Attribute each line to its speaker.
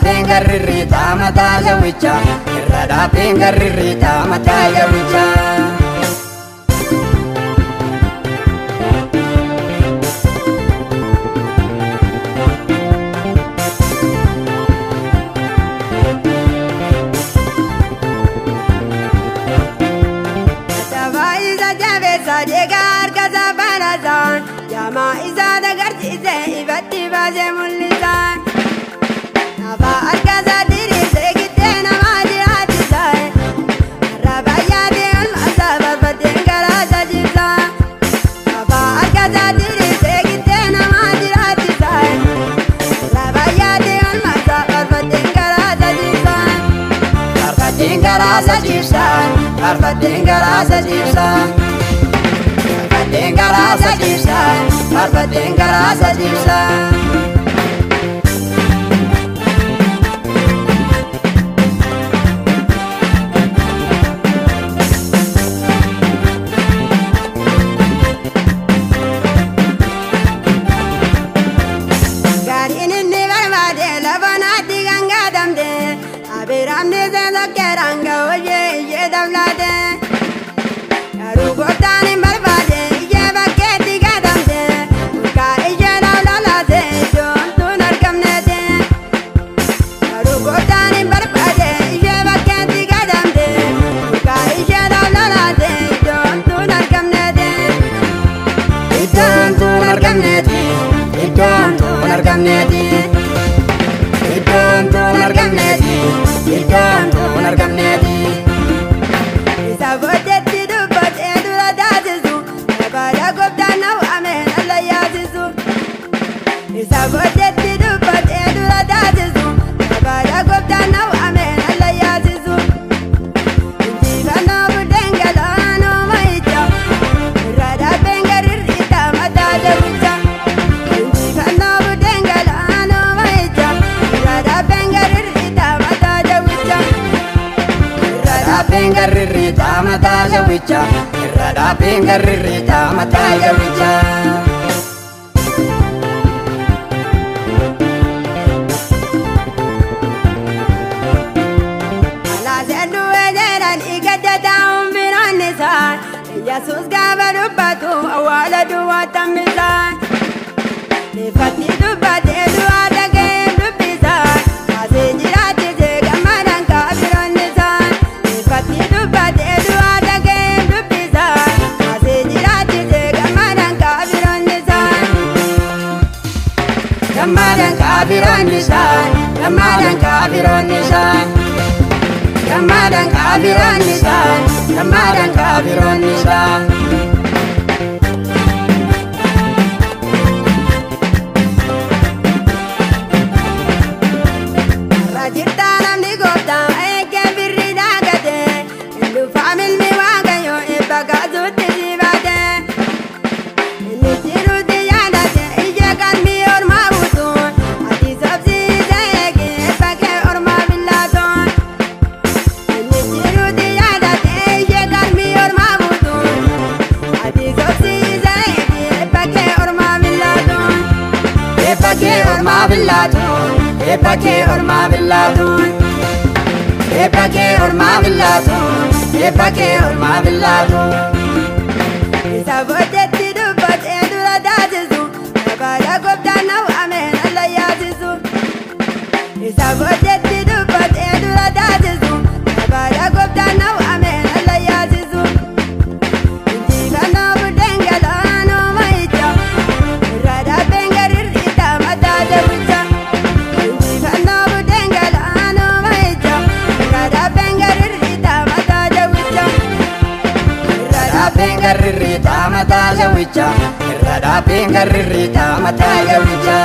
Speaker 1: pengarrita mata jawicha, irrada pengarrita mata jawicha.
Speaker 2: Llegar casa para zan, llama izada garcize ibati baje mulizan. Nava arkaza diri se gitte namadi hatizai, rabaya de al masaba baten garasa jibla. Nava arkaza diri se gitte namadi hatizai, rabaya de al masaba baten garasa jibla.
Speaker 1: Baten garasa jibla, baten garasa jibla. Dengarasa jibsa, barba dengarasa jibsa.
Speaker 2: Garin inni barbade labanati ganga damde, abiramne zeza keranga oye ye damlade. Garu gotani barbade.
Speaker 1: Pengarrita mata jawicha, irrada pengarrita mata jawicha.
Speaker 2: Ala sedu ejeran igada daun biranisa, Yesus gabaru batu awala dua tamisan. Nifati dubate dua dage dubisa, asijirati jega marangka biranisa. Nifati dubate dua dage dubisa, asijirati jega marangka biranisa.
Speaker 1: Marangka biranisa, marangka biranisa. Marangka biranisa, marangka biranisa. Epake orma billadun, epake orma billadun, epake orma billadun.
Speaker 2: Isa botetti dubbate dura daasisu, abara gobdana amen Allah yaasisu. Isa botetti dubbate dura daasisu, abara gobdana amen Allah yaasisu. Injifano budengala no maicha, rada bengarir ita mata jawicha.
Speaker 1: Pengarrita mata jawicha, irrada pengarrita mata jawicha.